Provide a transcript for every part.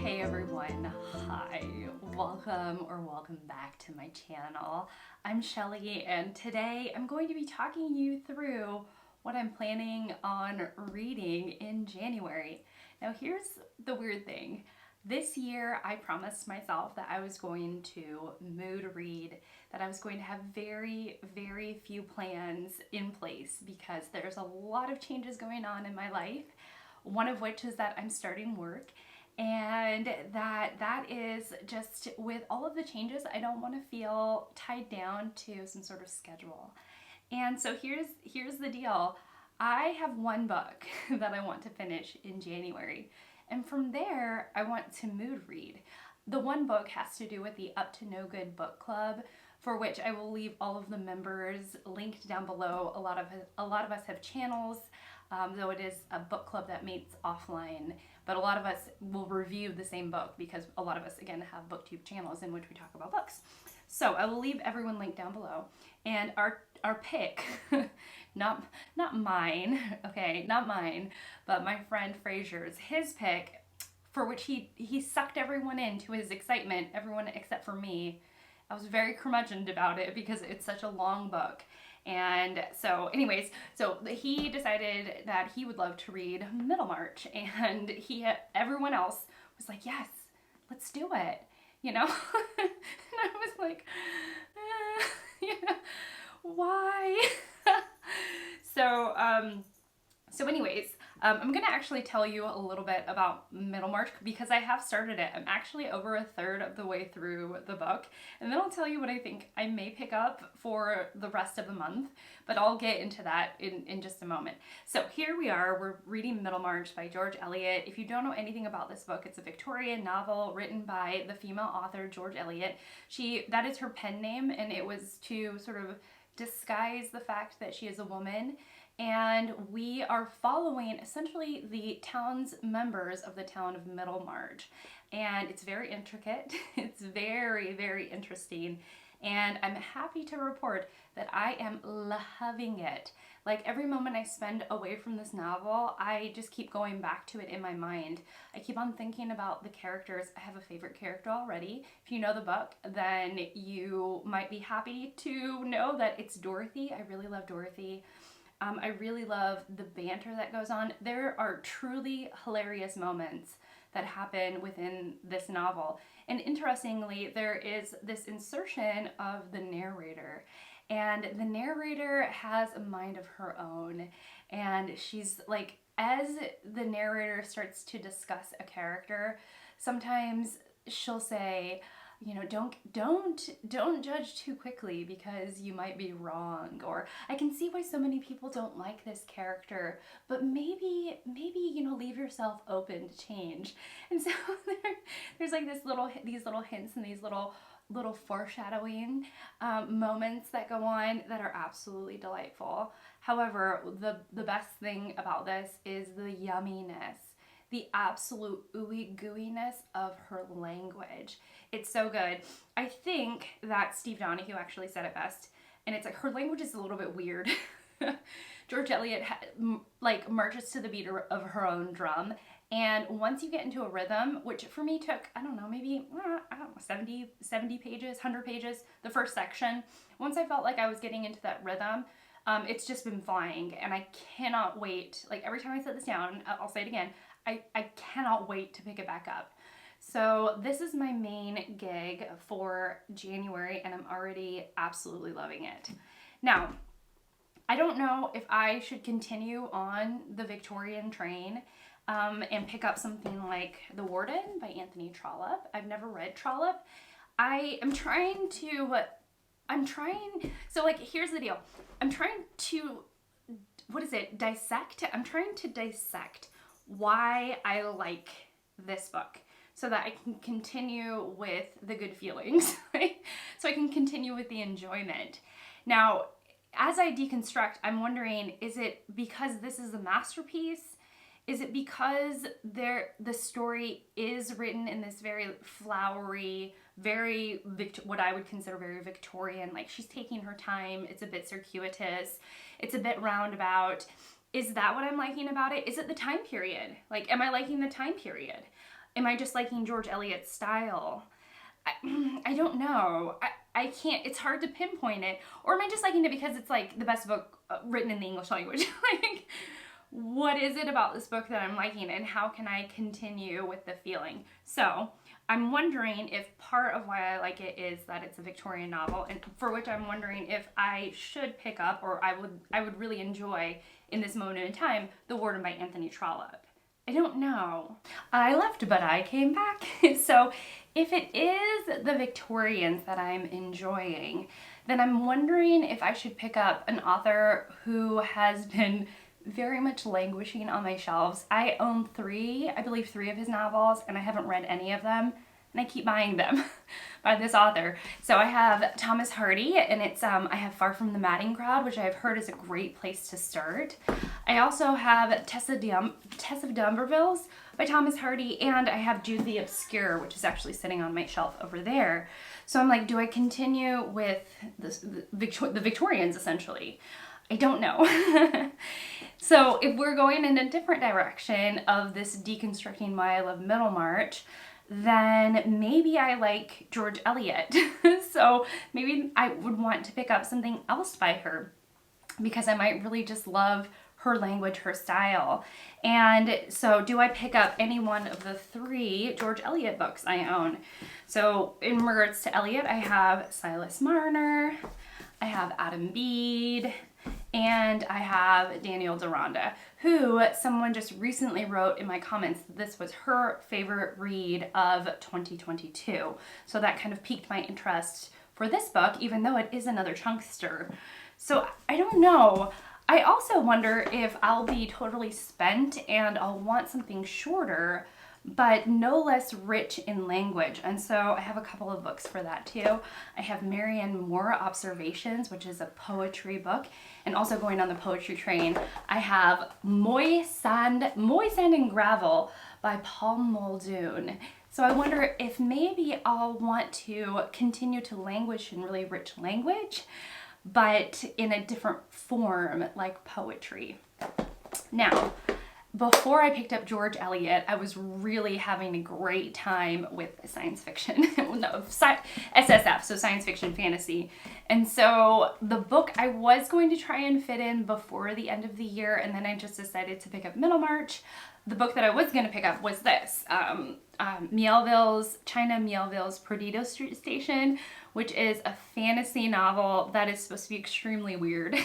Hey everyone, hi, welcome back to my channel. I'm Shelly and today I'm going to be talking you through what I'm planning on reading in January. Now here's the weird thing. This year I promised myself that I was going to mood read, that I was going to have very few plans in place because there's a lot of changes going on in my life. One of which is that I'm starting work, and that is just with all of the changes, I don't want to feel tied down to some sort of schedule. And so here's the deal. I have one book that I want to finish in January, and from there I want to mood read. The one book has to do with the Up to No Good book club, for which I will leave all of the members linked down below. A lot of us have channels. Though it is a book club that meets offline, but a lot of us will review the same book because a lot of us, again, have booktube channels in which we talk about books. So I will leave everyone linked down below. And our pick, not mine, okay, not mine, but my friend Fraser's, his pick, for which he sucked everyone into his excitement, everyone except for me. I was very curmudgeoned about it because it's such a long book. And so anyways, so he decided that he would love to read Middlemarch, and everyone else was like, yes, let's do it, you know? And I was like, why? So anyways, I'm gonna actually tell you a little bit about Middlemarch because I have started it. I'm actually over a third of the way through the book, and then I'll tell you what I think I may pick up for the rest of the month, but I'll get into that in just a moment. So here we are, we're reading Middlemarch by George Eliot. If you don't know anything about this book, it's a Victorian novel written by the female author George Eliot. That is her pen name, and it was to sort of disguise the fact that she is a woman. And we are following essentially the town's members of the town of Middlemarch. And it's very intricate. It's very interesting. And I'm happy to report that I am loving it. Like every moment I spend away from this novel, I just keep going back to it in my mind. I keep on thinking about the characters. I have a favorite character already. If you know the book, then you might be happy to know that it's Dorothy. I really love Dorothy. I really love the banter that goes on. There are truly hilarious moments that happen within this novel. And interestingly, there is this insertion of the narrator. And the narrator has a mind of her own. And she's like, as the narrator starts to discuss a character, sometimes she'll say, you know, don't judge too quickly because you might be wrong, or I can see why so many people don't like this character, but maybe you know, leave yourself open to change. And so there's like these little hints and these little foreshadowing moments that go on that are absolutely delightful. However, the best thing about this is the yumminess, the absolute ooey gooiness of her language. It's so good. I think that Steve Donahue actually said it best, and it's like her language is a little bit weird. George Eliot like marches to the beat of her own drum, and once you get into a rhythm, which for me took, I don't know, maybe, 70 pages, 100 pages, the first section, once I felt like I was getting into that rhythm, it's just been flying, and I cannot wait. Like every time I set this down, I'll say it again, I cannot wait to pick it back up. So this is my main gig for January, and I'm already absolutely loving it. Now, I don't know if I should continue on the Victorian train and pick up something like The Warden by Anthony Trollope. I've never read Trollope. So like, here's the deal. I'm trying to dissect why I like this book so that I can continue with the good feelings, right? So I can continue with the enjoyment. Now, as I deconstruct, I'm wondering, is it because this is a masterpiece? Is it because the story is written in this very flowery, what I would consider very Victorian, like she's taking her time, it's a bit circuitous, it's a bit roundabout. Is that what I'm liking about it? Is it the time period? Like, am I liking the time period? Am I just liking George Eliot's style? I don't know. I can't, it's hard to pinpoint it. Or am I just liking it because it's like the best book written in the English language? Like, what is it about this book that I'm liking, and how can I continue with the feeling? So I'm wondering if part of why I like it is that it's a Victorian novel, and for which I'm wondering if I should pick up, or I would really enjoy in this moment in time, The Warden by Anthony Trollope. I don't know. I left, but I came back. So if it is the Victorians that I'm enjoying, then I'm wondering if I should pick up an author who has been very much languishing on my shelves. I own I believe three of his novels, and I haven't read any of them, and I keep buying them by this author. So I have Thomas Hardy, and it's I have Far From the Madding Crowd, which I've heard is a great place to start. I also have Tess of Dumbervilles by Thomas Hardy, and I have Jude the Obscure, which is actually sitting on my shelf over there. So I'm like, do I continue with the Victorians, essentially? I don't know. So if we're going in a different direction of this deconstructing why I love Middlemarch, then maybe I like George Eliot. So maybe I would want to pick up something else by her, because I might really just love her language, her style. And so do I pick up any one of the three George Eliot books I own? So in regards to Eliot, I have Silas Marner, I have Adam Bede, and I have Daniel Deronda, who someone just recently wrote in my comments that this was her favorite read of 2022. So that kind of piqued my interest for this book, even though it is another chunkster. So I don't know. I also wonder if I'll be totally spent and I'll want something shorter, but no less rich in language. And so I have a couple of books for that too. I have Marianne Moore Observations, which is a poetry book. And also going on the poetry train, I have Moist Sand and Gravel by Paul Muldoon. So I wonder if maybe I'll want to continue to languish in really rich language, but in a different form, like poetry. Now, before I picked up George Eliot, I was really having a great time with science fiction. No, SSF, so science fiction fantasy. And so the book I was going to try and fit in before the end of the year, and then I just decided to pick up Middlemarch. The book that I was going to pick up was this, China Miéville's Perdido Station, which is a fantasy novel that is supposed to be extremely weird.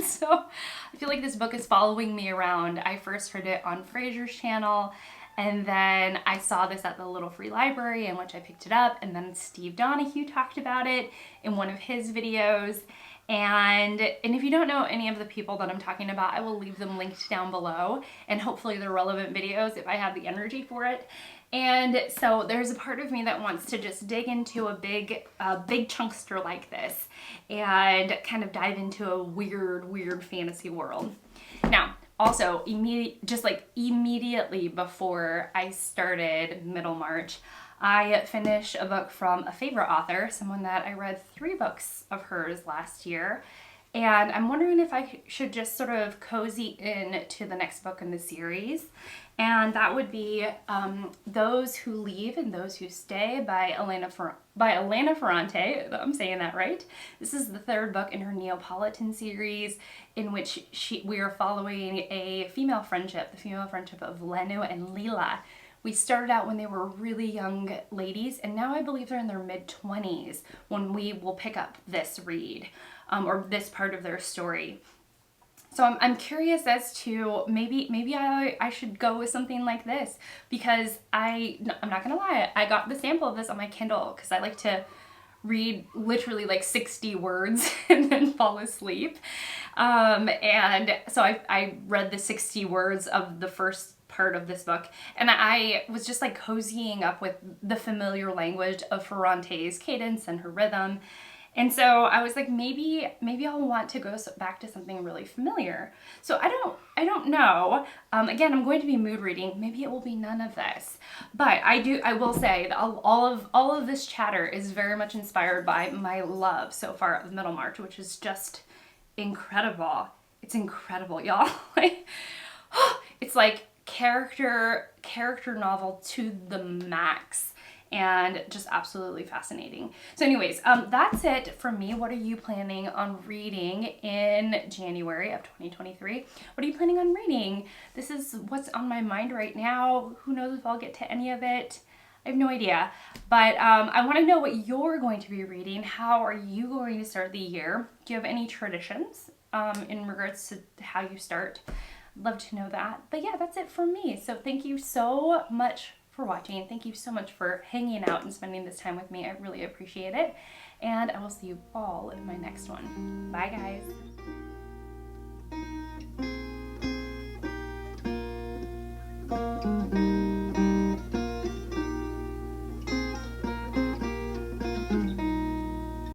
So I feel like this book is following me around. I first heard it on Fraser's channel, and then I saw this at the Little Free Library, in which I picked it up, and then Steve Donahue talked about it in one of his videos. And if you don't know any of the people that I'm talking about, I will leave them linked down below, and hopefully they're relevant videos if I have the energy for it. And so there's a part of me that wants to just dig into a big chunkster like this and kind of dive into a weird fantasy world. Now, also, immediately before I started Middlemarch, I finished a book from a favorite author, someone that I read 3 books of hers last year. And I'm wondering if I should just sort of cozy in to the next book in the series. And that would be Those Who Leave and Those Who Stay by Elena Ferrante. I'm saying that right. This is the 3rd book in her Neapolitan series, in which we are following a female friendship, the female friendship of Lenu and Lila. We started out when they were really young ladies, and now I believe they're in their mid-20s when we will pick up this read, or this part of their story. So I'm curious as to maybe I should go with something like this, because I'm not gonna lie, I got the sample of this on my Kindle because I like to read literally like 60 words and then fall asleep. And so I read the 60 words of the first part of this book, and I was just like cozying up with the familiar language of Ferrante's cadence and her rhythm. And so I was like, maybe I'll want to go back to something really familiar. So I don't know. Again, I'm going to be mood reading. Maybe it will be none of this, but I will say that all of this chatter is very much inspired by my love so far of Middlemarch, which is just incredible. It's incredible, y'all. It's like character novel to the max, and just absolutely fascinating. So anyways, that's it for me. What are you planning on reading in January of 2023? What are you planning on reading? This is what's on my mind right now. Who knows if I'll get to any of it? I have no idea, but I want to know what you're going to be reading. How are you going to start the year? Do you have any traditions in regards to how you start? Love to know that. But yeah, that's it for me. So thank you so much for watching. Thank you so much for hanging out and spending this time with me. I really appreciate it. And I will see you all in my next one. Bye, guys.